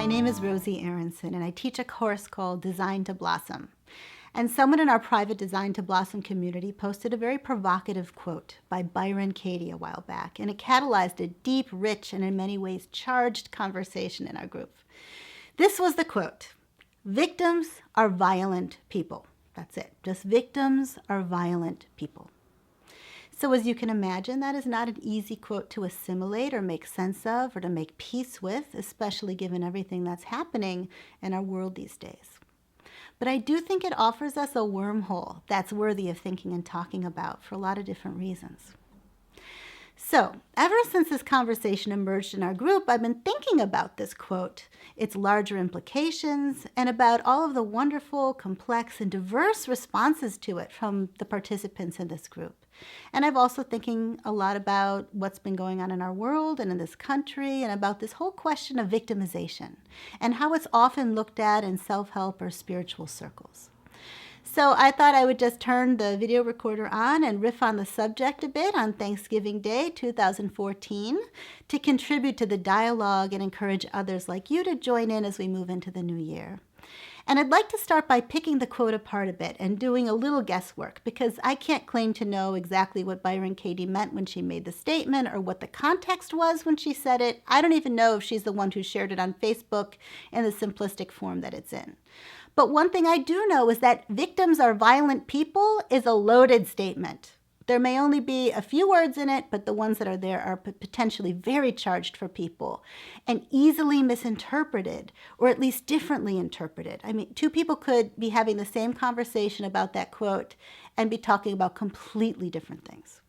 My name is Rosy Aronson, and I teach a course called Design to Blossom. And someone in our private Design to Blossom community posted a very provocative quote by Byron Katie a while back, and it catalyzed a deep, rich, and in many ways charged conversation in our group. This was the quote: "Victims are violent people." That's it. Just victims are violent people. So as you can imagine, that is not an easy quote to assimilate or make sense of or to make peace with, especially given everything that's happening in our world these days. But I do think it offers us a wormhole that's worthy of thinking and talking about for a lot of different reasons. So, ever since this conversation emerged in our group, I've been thinking about this quote, its larger implications, and about all of the wonderful, complex, and diverse responses to it from the participants in this group. And I've also thinking a lot about what's been going on in our world and in this country, and about this whole question of victimization, and how it's often looked at in self-help or spiritual circles. So I thought I would just turn the video recorder on and riff on the subject a bit on Thanksgiving Day 2014 to contribute to the dialogue and encourage others like you to join in as we move into the new year. And I'd like to start by picking the quote apart a bit and doing a little guesswork, because I can't claim to know exactly what Byron Katie meant when she made the statement or what the context was when she said it. I don't even know if she's the one who shared it on Facebook in the simplistic form that it's in. But one thing I do know is that victims are violent people is a loaded statement. There may only be a few words in it, but the ones that are there are potentially very charged for people and easily misinterpreted, or at least differently interpreted. I mean, two people could be having the same conversation about that quote and be talking about completely different things.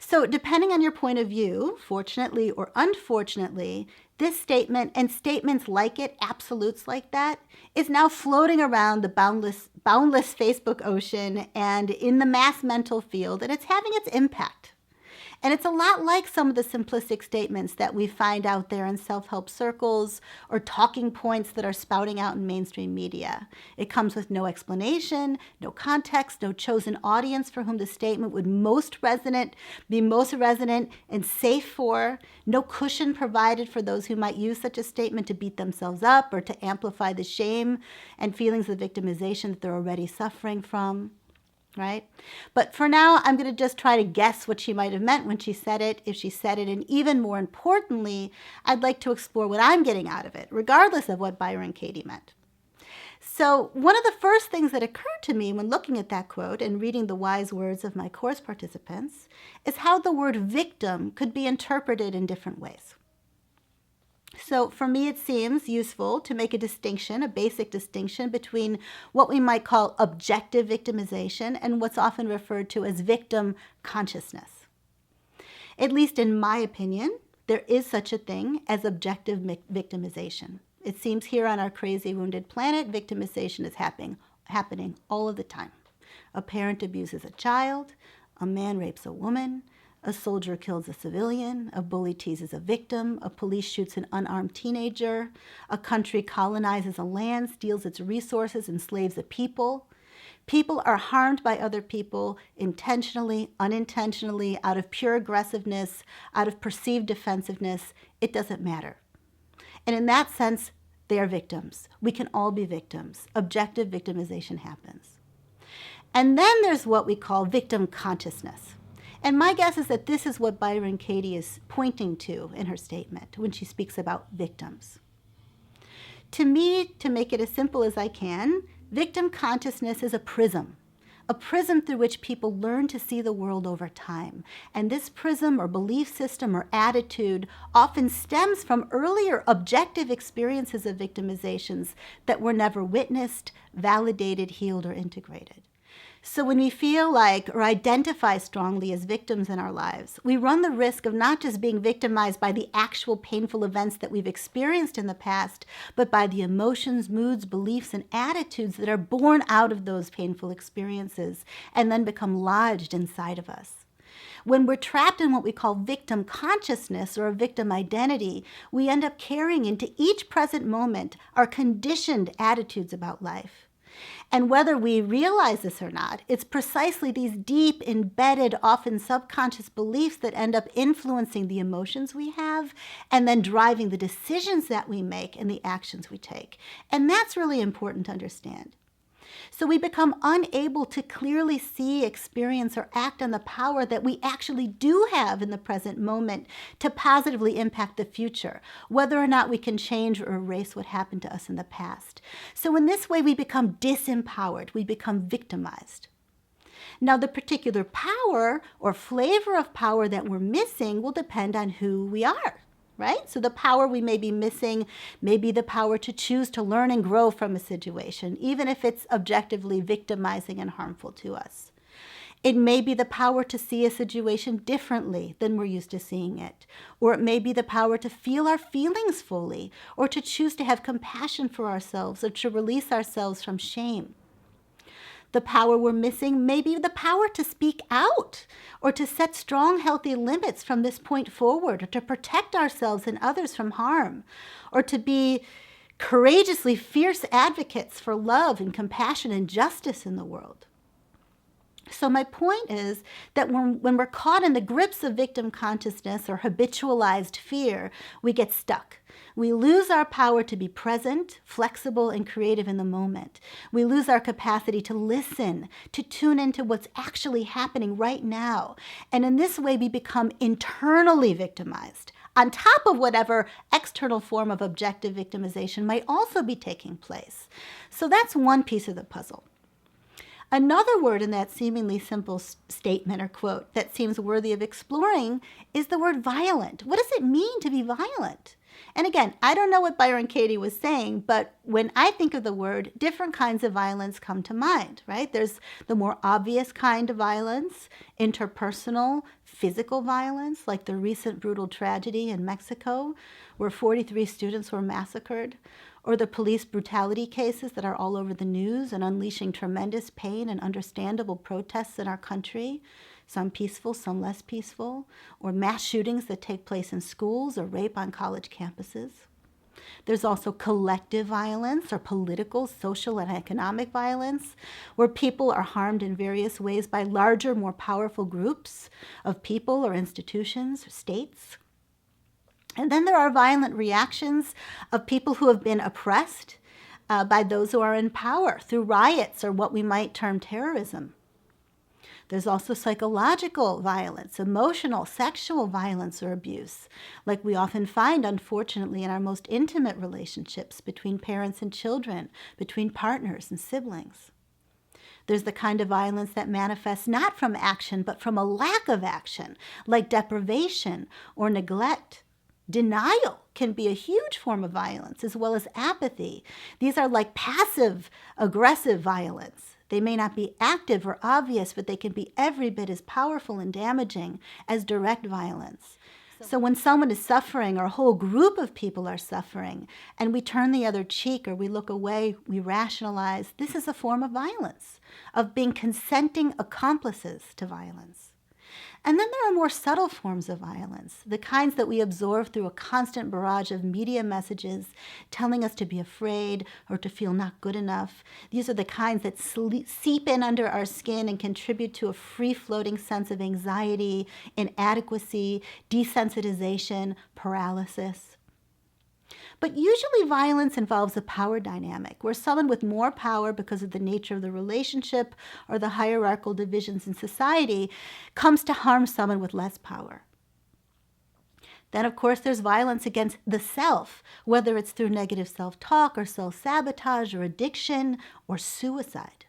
So depending on your point of view, fortunately or unfortunately, this statement and statements like it, absolutes like that, is now floating around the boundless Facebook ocean and in the mass mental field, and it's having its impact. And it's a lot like some of the simplistic statements that we find out there in self-help circles or talking points that are spouting out in mainstream media. It comes with no explanation, no context, no chosen audience for whom the statement would be most resonant and safe for, no cushion provided for those who might use such a statement to beat themselves up or to amplify the shame and feelings of victimization that they're already suffering from. Right? But for now, I'm going to just try to guess what she might have meant when she said it, if she said it, and even more importantly, I'd like to explore what I'm getting out of it, regardless of what Byron Katie meant. So one of the first things that occurred to me when looking at that quote and reading the wise words of my course participants is how the word victim could be interpreted in different ways. So for me, it seems useful to make a distinction, a basic distinction between what we might call objective victimization and what's often referred to as victim consciousness. At least in my opinion, there is such a thing as objective victimization. It seems here on our crazy, wounded planet, victimization is happening all of the time. A parent abuses a child, a man rapes a woman, a soldier kills a civilian, a bully teases a victim, a police shoots an unarmed teenager, a country colonizes a land, steals its resources, enslaves a people. People are harmed by other people intentionally, unintentionally, out of pure aggressiveness, out of perceived defensiveness. It doesn't matter. And in that sense, they are victims. We can all be victims. Objective victimization happens. And then there's what we call victim consciousness. And my guess is that this is what Byron Katie is pointing to in her statement when she speaks about victims. To me, to make it as simple as I can, victim consciousness is a prism through which people learn to see the world over time. And this prism or belief system or attitude often stems from earlier objective experiences of victimizations that were never witnessed, validated, healed, or integrated. So when we feel like or identify strongly as victims in our lives, we run the risk of not just being victimized by the actual painful events that we've experienced in the past, but by the emotions, moods, beliefs, and attitudes that are born out of those painful experiences and then become lodged inside of us. When we're trapped in what we call victim consciousness or a victim identity, we end up carrying into each present moment our conditioned attitudes about life. And whether we realize this or not, it's precisely these deep, embedded, often subconscious beliefs that end up influencing the emotions we have and then driving the decisions that we make and the actions we take. And that's really important to understand. So we become unable to clearly see, experience, or act on the power that we actually do have in the present moment to positively impact the future, whether or not we can change or erase what happened to us in the past. So in this way, we become disempowered, we become victimized. Now, the particular power or flavor of power that we're missing will depend on who we are. Right? So the power we may be missing may be the power to choose to learn and grow from a situation, even if it's objectively victimizing and harmful to us. It may be the power to see a situation differently than we're used to seeing it. Or it may be the power to feel our feelings fully, or to choose to have compassion for ourselves, or to release ourselves from shame. The power we're missing may be the power to speak out or to set strong, healthy limits from this point forward, or to protect ourselves and others from harm, or to be courageously fierce advocates for love and compassion and justice in the world. So my point is that when we're caught in the grips of victim consciousness or habitualized fear, we get stuck. We lose our power to be present, flexible, and creative in the moment. We lose our capacity to listen, to tune into what's actually happening right now. And in this way, we become internally victimized, on top of whatever external form of objective victimization might also be taking place. So that's one piece of the puzzle. Another word in that seemingly simple statement or quote that seems worthy of exploring is the word violent. What does it mean to be violent? And again, I don't know what Byron Katie was saying, but when I think of the word, different kinds of violence come to mind, right? There's the more obvious kind of violence, interpersonal, physical violence, like the recent brutal tragedy in Mexico, where 43 students were massacred, or the police brutality cases that are all over the news and unleashing tremendous pain and understandable protests in our country, some peaceful, some less peaceful, or mass shootings that take place in schools or rape on college campuses. There's also collective violence or political, social, and economic violence, where people are harmed in various ways by larger, more powerful groups of people or institutions or states. And then there are violent reactions of people who have been oppressed by those who are in power through riots or what we might term terrorism. There's also psychological violence, emotional, sexual violence or abuse, like we often find, unfortunately, in our most intimate relationships between parents and children, between partners and siblings. There's the kind of violence that manifests not from action, but from a lack of action, like deprivation or neglect. Denial can be a huge form of violence, as well as apathy. These are like passive, aggressive violence. They may not be active or obvious, but they can be every bit as powerful and damaging as direct violence. So when someone is suffering or a whole group of people are suffering, and we turn the other cheek or we look away, we rationalize, this is a form of violence, of being consenting accomplices to violence. And then there are more subtle forms of violence, the kinds that we absorb through a constant barrage of media messages telling us to be afraid or to feel not good enough. These are the kinds that seep in under our skin and contribute to a free-floating sense of anxiety, inadequacy, desensitization, paralysis. But usually violence involves a power dynamic, where someone with more power because of the nature of the relationship or the hierarchical divisions in society comes to harm someone with less power. Then, of course, there's violence against the self, whether it's through negative self-talk or self-sabotage or addiction or suicide.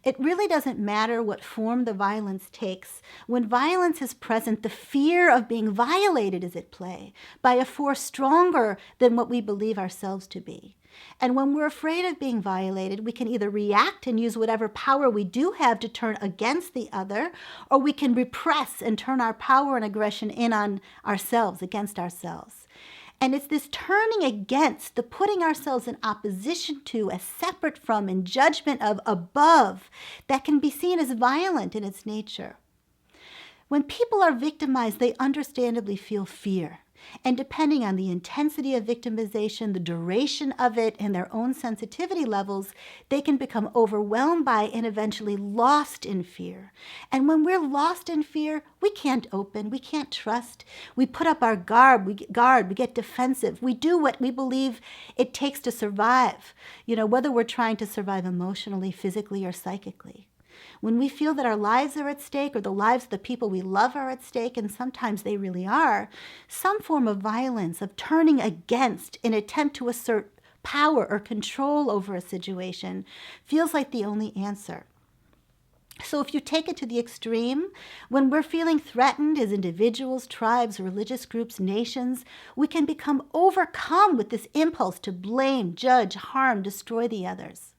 It really doesn't matter what form the violence takes. When violence is present, the fear of being violated is at play by a force stronger than what we believe ourselves to be. And when we're afraid of being violated, we can either react and use whatever power we do have to turn against the other, or we can repress and turn our power and aggression in on ourselves, against ourselves. And it's this turning against, the putting ourselves in opposition to, as separate from, in judgment of, above, that can be seen as violent in its nature. When people are victimized, they understandably feel fear. And depending on the intensity of victimization, the duration of it, and their own sensitivity levels, they can become overwhelmed by and eventually lost in fear. And when we're lost in fear, we can't open, we can't trust. We put up our guard, we get defensive. We do what we believe it takes to survive, whether we're trying to survive emotionally, physically, or psychically. When we feel that our lives are at stake or the lives of the people we love are at stake, and sometimes they really are, some form of violence, of turning against in an attempt to assert power or control over a situation, feels like the only answer. So if you take it to the extreme, when we're feeling threatened as individuals, tribes, religious groups, nations, we can become overcome with this impulse to blame, judge, harm, destroy the others.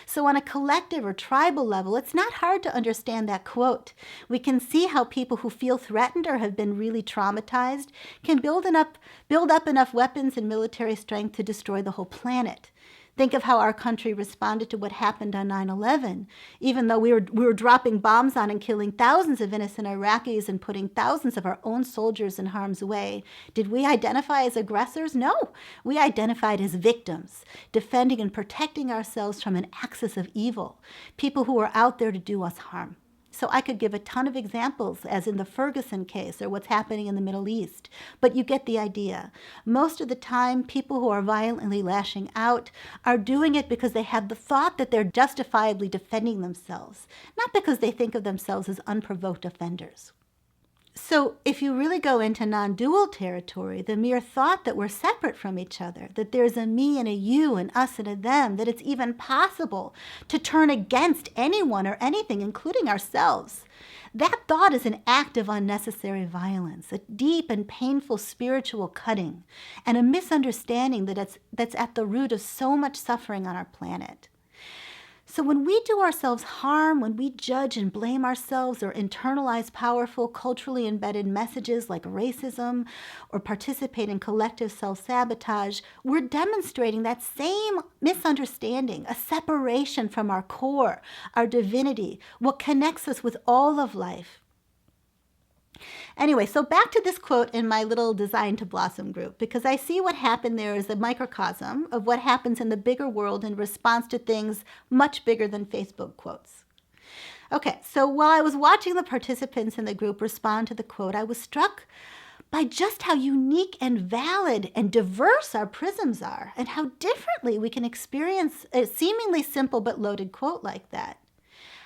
So on a collective or tribal level, it's not hard to understand that quote. We can see how people who feel threatened or have been really traumatized can build up enough weapons and military strength to destroy the whole planet. Think of how our country responded to what happened on 9/11. Even though we were dropping bombs on and killing thousands of innocent Iraqis and putting thousands of our own soldiers in harm's way, did we identify as aggressors? No, we identified as victims, defending and protecting ourselves from an axis of evil, people who were out there to do us harm. So I could give a ton of examples, as in the Ferguson case or what's happening in the Middle East, but you get the idea. Most of the time, people who are violently lashing out are doing it because they have the thought that they're justifiably defending themselves, not because they think of themselves as unprovoked offenders. So if you really go into non-dual territory, the mere thought that we're separate from each other, that there's a me and a you, and us and a them, that it's even possible to turn against anyone or anything, including ourselves, that thought is an act of unnecessary violence, a deep and painful spiritual cutting, and a misunderstanding that's at the root of so much suffering on our planet. So when we do ourselves harm, when we judge and blame ourselves or internalize powerful culturally embedded messages like racism or participate in collective self-sabotage, we're demonstrating that same misunderstanding, a separation from our core, our divinity, what connects us with all of life. Anyway, so back to this quote in my little Design to Blossom group, because I see what happened there as a microcosm of what happens in the bigger world in response to things much bigger than Facebook quotes. Okay, so while I was watching the participants in the group respond to the quote, I was struck by just how unique and valid and diverse our prisms are, and how differently we can experience a seemingly simple but loaded quote like that.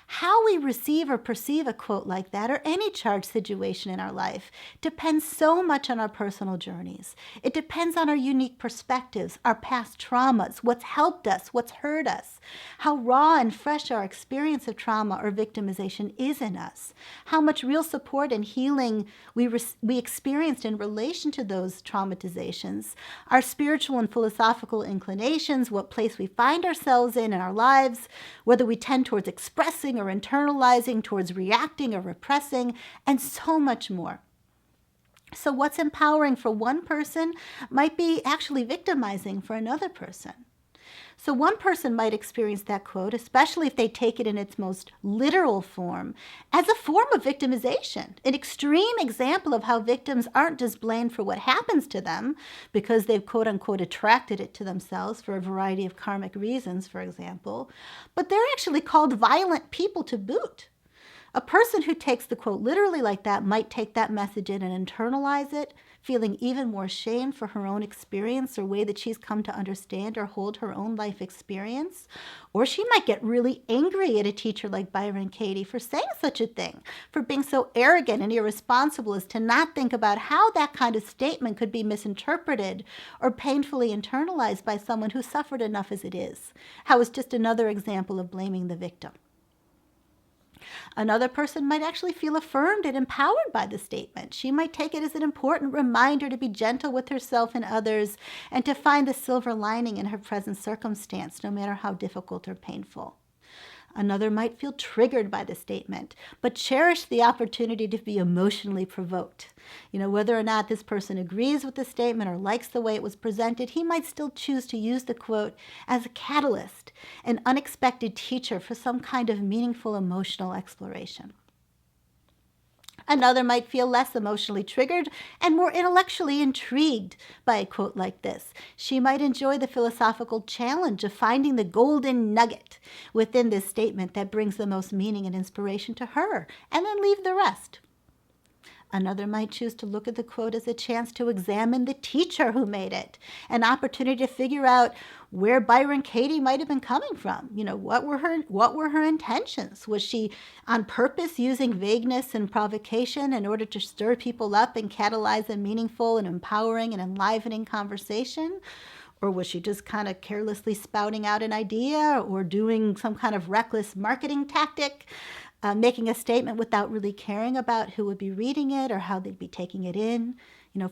How we receive or perceive a quote like that, or any charged situation in our life, depends so much on our personal journeys. It depends on our unique perspectives, our past traumas, what's helped us, what's hurt us, how raw and fresh our experience of trauma or victimization is in us, how much real support and healing we experienced in relation to those traumatizations, our spiritual and philosophical inclinations, what place we find ourselves in our lives, whether we tend towards expressing or internalizing, towards reacting or repressing, and so much more. So what's empowering for one person might be actually victimizing for another person. So one person might experience that quote, especially if they take it in its most literal form, as a form of victimization, an extreme example of how victims aren't just blamed for what happens to them because they've quote unquote attracted it to themselves for a variety of karmic reasons, for example, but they're actually called violent people to boot. A person who takes the quote literally like that might take that message in and internalize it, feeling even more shame for her own experience or way that she's come to understand or hold her own life experience. Or she might get really angry at a teacher like Byron Katie for saying such a thing, for being so arrogant and irresponsible as to not think about how that kind of statement could be misinterpreted or painfully internalized by someone who suffered enough as it is. How it's just another example of blaming the victim. Another person might actually feel affirmed and empowered by the statement. She might take it as an important reminder to be gentle with herself and others and to find the silver lining in her present circumstance, no matter how difficult or painful. Another might feel triggered by the statement, but cherish the opportunity to be emotionally provoked. Whether or not this person agrees with the statement or likes the way it was presented, he might still choose to use the quote as a catalyst, an unexpected teacher for some kind of meaningful emotional exploration. Another might feel less emotionally triggered and more intellectually intrigued by a quote like this. She might enjoy the philosophical challenge of finding the golden nugget within this statement that brings the most meaning and inspiration to her, and then leave the rest. Another might choose to look at the quote as a chance to examine the teacher who made it, an opportunity to figure out where Byron Katie might have been coming from. What were her intentions? Was she on purpose using vagueness and provocation in order to stir people up and catalyze a meaningful and empowering and enlivening conversation? Or was she just kind of carelessly spouting out an idea or doing some kind of reckless marketing tactic? Making a statement without really caring about who would be reading it or how they'd be taking it in.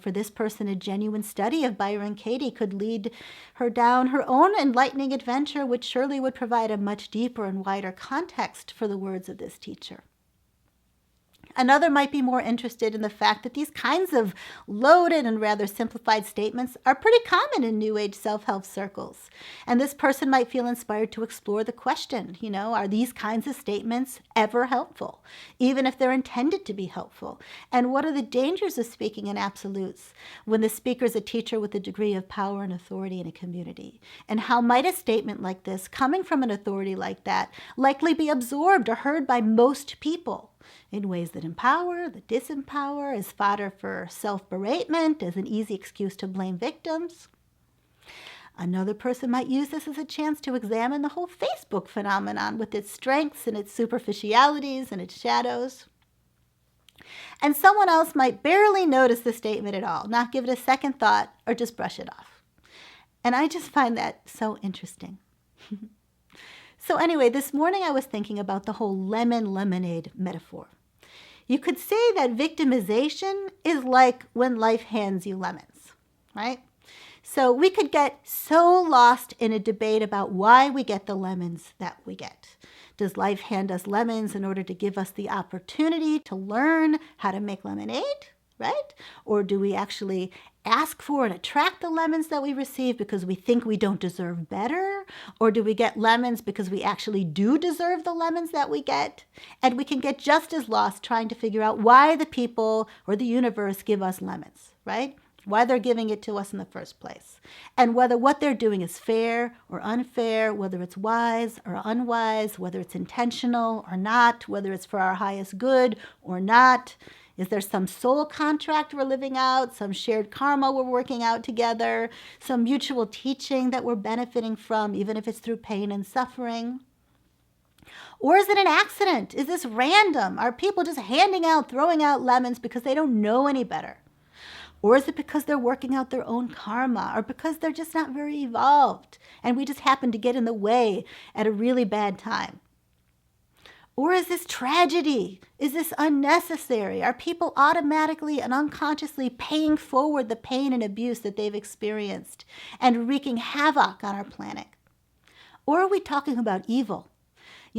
For this person, a genuine study of Byron Katie could lead her down her own enlightening adventure, which surely would provide a much deeper and wider context for the words of this teacher. Another might be more interested in the fact that these kinds of loaded and rather simplified statements are pretty common in New Age self-help circles. And this person might feel inspired to explore the question, are these kinds of statements ever helpful, even if they're intended to be helpful? And what are the dangers of speaking in absolutes when the speaker is a teacher with a degree of power and authority in a community? And how might a statement like this, coming from an authority like that, likely be absorbed or heard by most people in ways that empower, that disempower, as fodder for self-beratement, as an easy excuse to blame victims? Another person might use this as a chance to examine the whole Facebook phenomenon with its strengths and its superficialities and its shadows. And someone else might barely notice the statement at all, not give it a second thought, or just brush it off. And I just find that so interesting. So anyway, this morning I was thinking about the whole lemon lemonade metaphor. You could say that victimization is like when life hands you lemons, right? So we could get so lost in a debate about why we get the lemons that we get. Does life hand us lemons in order to give us the opportunity to learn how to make lemonade, right? Or do we actually ask for and attract the lemons that we receive because we think we don't deserve better? Or do we get lemons because we actually do deserve the lemons that we get? And we can get just as lost trying to figure out why the people or the universe give us lemons, right? Why they're giving it to us in the first place. And whether what they're doing is fair or unfair, whether it's wise or unwise, whether it's intentional or not, whether it's for our highest good or not. Is there some soul contract we're living out, some shared karma we're working out together, some mutual teaching that we're benefiting from, even if it's through pain and suffering? Or is it an accident? Is this random? Are people just handing out, throwing out lemons because they don't know any better? Or is it because they're working out their own karma, or because they're just not very evolved and we just happen to get in the way at a really bad time? Or is this tragedy? Is this unnecessary? Are people automatically and unconsciously paying forward the pain and abuse that they've experienced and wreaking havoc on our planet? Or are we talking about evil?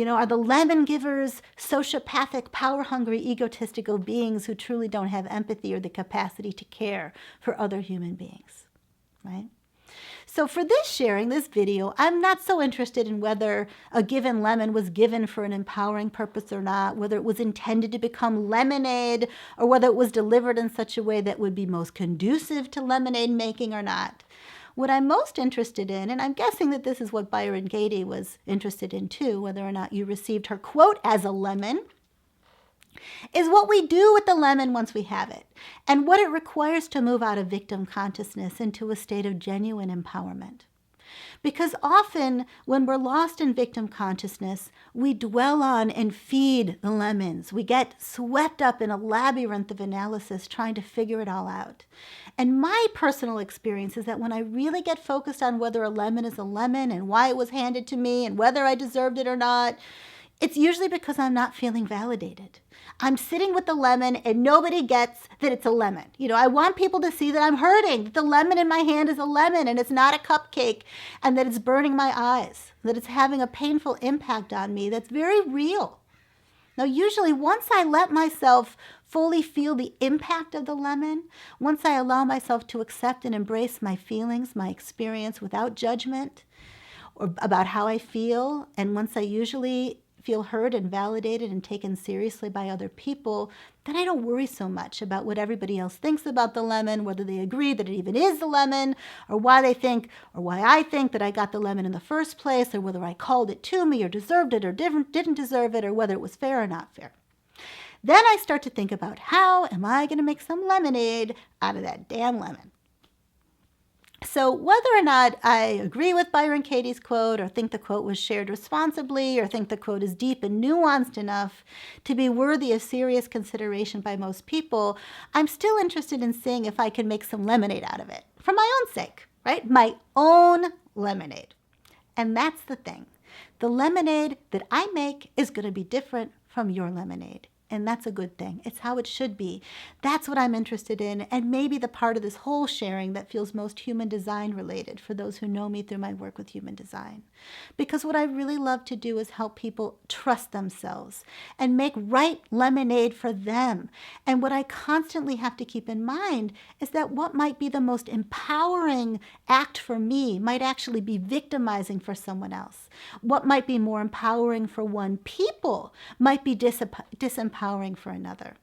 Are the lemon givers sociopathic, power-hungry, egotistical beings who truly don't have empathy or the capacity to care for other human beings, right? So for this sharing, this video, I'm not so interested in whether a given lemon was given for an empowering purpose or not, whether it was intended to become lemonade, or whether it was delivered in such a way that would be most conducive to lemonade making or not. What I'm most interested in, and I'm guessing that this is what Byron Katie was interested in too, whether or not you received her quote as a lemon, is what we do with the lemon once we have it, and what it requires to move out of victim consciousness into a state of genuine empowerment. Because often when we're lost in victim consciousness, we dwell on and feed the lemons. We get swept up in a labyrinth of analysis trying to figure it all out. And my personal experience is that when I really get focused on whether a lemon is a lemon and why it was handed to me and whether I deserved it or not, it's usually because I'm not feeling validated. I'm sitting with the lemon and nobody gets that it's a lemon. I want people to see that I'm hurting, that the lemon in my hand is a lemon and it's not a cupcake, and that it's burning my eyes, that it's having a painful impact on me that's very real. Now, usually once I let myself fully feel the impact of the lemon, once I allow myself to accept and embrace my feelings, my experience without judgment or about how I feel, and once I usually feel heard and validated and taken seriously by other people, then I don't worry so much about what everybody else thinks about the lemon, whether they agree that it even is the lemon, or why they think, or why I think that I got the lemon in the first place, or whether I called it to me or deserved it or didn't deserve it, or whether it was fair or not fair. Then I start to think about how am I going to make some lemonade out of that damn lemon. So whether or not I agree with Byron Katie's quote or think the quote was shared responsibly or think the quote is deep and nuanced enough to be worthy of serious consideration by most people, I'm still interested in seeing if I can make some lemonade out of it for my own sake, right? My own lemonade. And that's the thing. The lemonade that I make is going to be different from your lemonade. And that's a good thing. It's how it should be. That's what I'm interested in, and maybe the part of this whole sharing that feels most human design related for those who know me through my work with human design. Because what I really love to do is help people trust themselves and make right lemonade for them. And what I constantly have to keep in mind is that what might be the most empowering act for me might actually be victimizing for someone else. What might be more empowering for one people might be disempowering for another.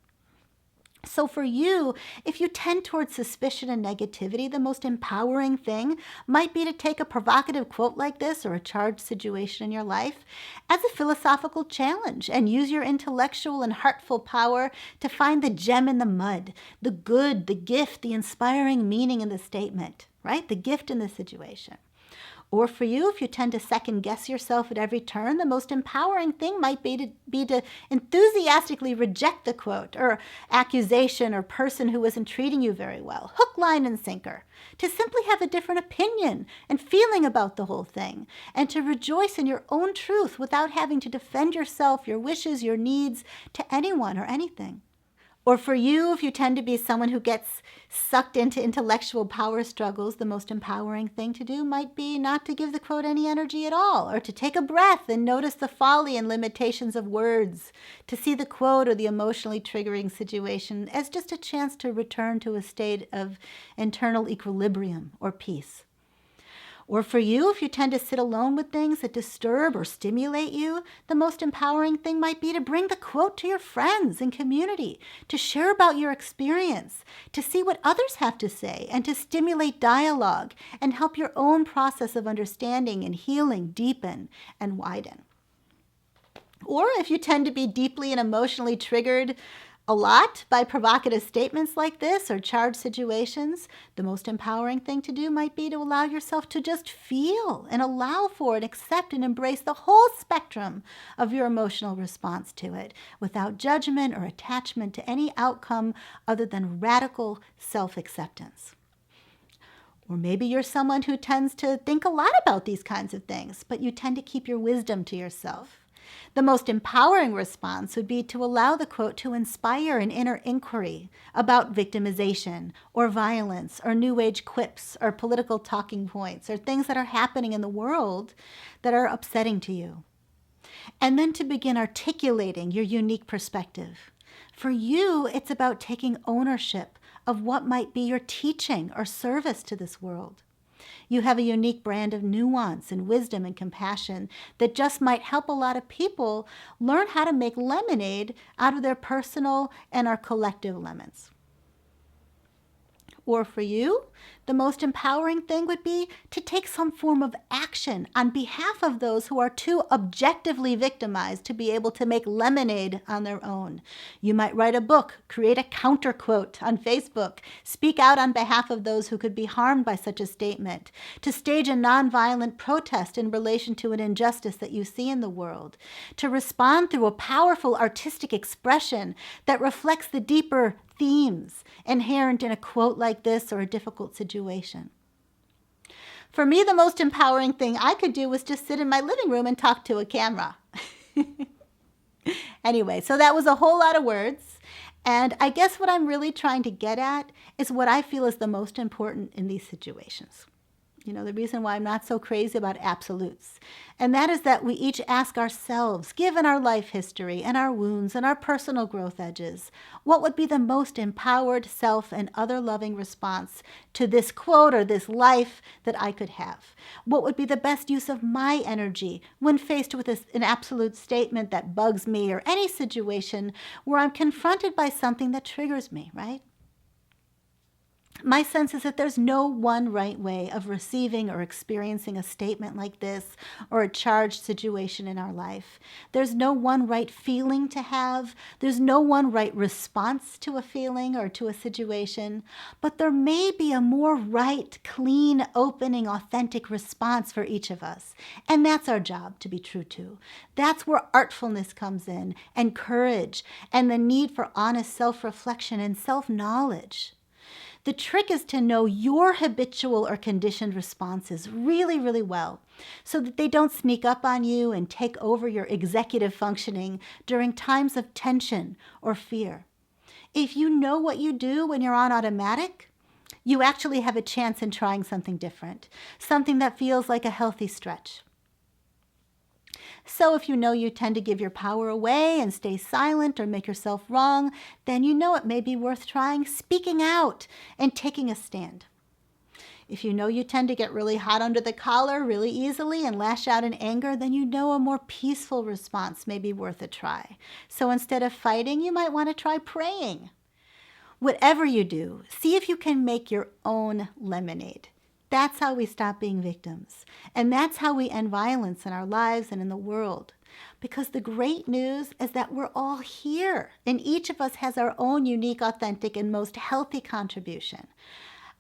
So for you, if you tend towards suspicion and negativity, the most empowering thing might be to take a provocative quote like this or a charged situation in your life as a philosophical challenge and use your intellectual and heartful power to find the gem in the mud, the good, the gift, the inspiring meaning in the statement, right? The gift in the situation. Or for you, if you tend to second guess yourself at every turn, the most empowering thing might be to enthusiastically reject the quote or accusation or person who isn't treating you very well, hook, line, and sinker, to simply have a different opinion and feeling about the whole thing, and to rejoice in your own truth without having to defend yourself, your wishes, your needs to anyone or anything. Or for you, if you tend to be someone who gets sucked into intellectual power struggles, the most empowering thing to do might be not to give the quote any energy at all, or to take a breath and notice the folly and limitations of words, to see the quote or the emotionally triggering situation as just a chance to return to a state of internal equilibrium or peace. Or for you, if you tend to sit alone with things that disturb or stimulate you, the most empowering thing might be to bring the quote to your friends and community, to share about your experience, to see what others have to say, and to stimulate dialogue and help your own process of understanding and healing deepen and widen. Or if you tend to be deeply and emotionally triggered a lot by provocative statements like this or charged situations, the most empowering thing to do might be to allow yourself to just feel and allow for and accept and embrace the whole spectrum of your emotional response to it without judgment or attachment to any outcome other than radical self-acceptance. Or maybe you're someone who tends to think a lot about these kinds of things, but you tend to keep your wisdom to yourself. The most empowering response would be to allow the quote to inspire an inner inquiry about victimization or violence or new age quips or political talking points or things that are happening in the world that are upsetting to you. And then to begin articulating your unique perspective. For you, it's about taking ownership of what might be your teaching or service to this world. You have a unique brand of nuance and wisdom and compassion that just might help a lot of people learn how to make lemonade out of their personal and our collective lemons. Or for you, the most empowering thing would be to take some form of action on behalf of those who are too objectively victimized to be able to make lemonade on their own. You might write a book, create a counter quote on Facebook, speak out on behalf of those who could be harmed by such a statement, to stage a nonviolent protest in relation to an injustice that you see in the world, to respond through a powerful artistic expression that reflects the deeper themes inherent in a quote like this or a difficult situation. For me, the most empowering thing I could do was just sit in my living room and talk to a camera. Anyway, so that was a whole lot of words. And I guess what I'm really trying to get at is what I feel is the most important in these situations. The reason why I'm not so crazy about absolutes. And that is that we each ask ourselves, given our life history and our wounds and our personal growth edges, what would be the most empowered self and other loving response to this quote or this life that I could have? What would be the best use of my energy when faced with an absolute statement that bugs me, or any situation where I'm confronted by something that triggers me, right? My sense is that there's no one right way of receiving or experiencing a statement like this, or a charged situation in our life. There's no one right feeling to have. There's no one right response to a feeling or to a situation. But there may be a more right, clean, opening, authentic response for each of us. And that's our job to be true to. That's where artfulness comes in, and courage, and the need for honest self-reflection and self-knowledge. The trick is to know your habitual or conditioned responses really, really well, so that they don't sneak up on you and take over your executive functioning during times of tension or fear. If you know what you do when you're on automatic, you actually have a chance in trying something different, something that feels like a healthy stretch. So if you know you tend to give your power away and stay silent or make yourself wrong, then you know it may be worth trying speaking out and taking a stand. If you know you tend to get really hot under the collar really easily and lash out in anger, then you know a more peaceful response may be worth a try. So instead of fighting, you might want to try praying. Whatever you do, see if you can make your own lemonade. That's how we stop being victims. And that's how we end violence in our lives and in the world. Because the great news is that we're all here, and each of us has our own unique, authentic, and most healthy contribution.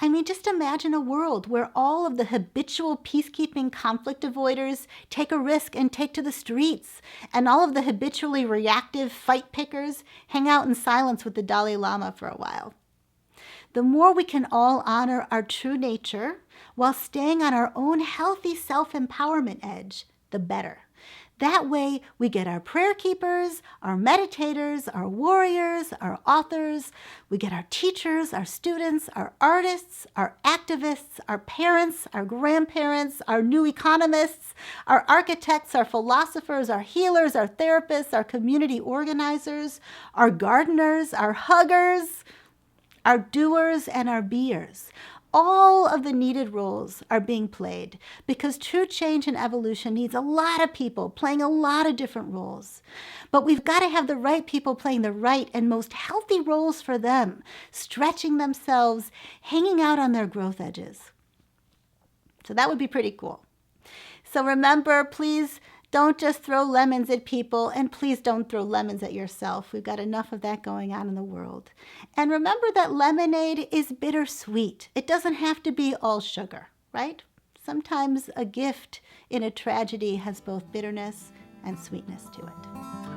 I mean, just imagine a world where all of the habitual peacekeeping conflict avoiders take a risk and take to the streets, and all of the habitually reactive fight pickers hang out in silence with the Dalai Lama for a while. The more we can all honor our true nature while staying on our own healthy self-empowerment edge, the better. That way, we get our prayer keepers, our meditators, our warriors, our authors. We get our teachers, our students, our artists, our activists, our parents, our grandparents, our new economists, our architects, our philosophers, our healers, our therapists, our community organizers, our gardeners, our huggers, our doers, and our beers. All of the needed roles are being played, because true change and evolution needs a lot of people playing a lot of different roles. But we've got to have the right people playing the right and most healthy roles for them, stretching themselves, hanging out on their growth edges. So that would be pretty cool. So remember, please don't just throw lemons at people, and please don't throw lemons at yourself. We've got enough of that going on in the world. And remember that lemonade is bittersweet. It doesn't have to be all sugar, right? Sometimes a gift in a tragedy has both bitterness and sweetness to it.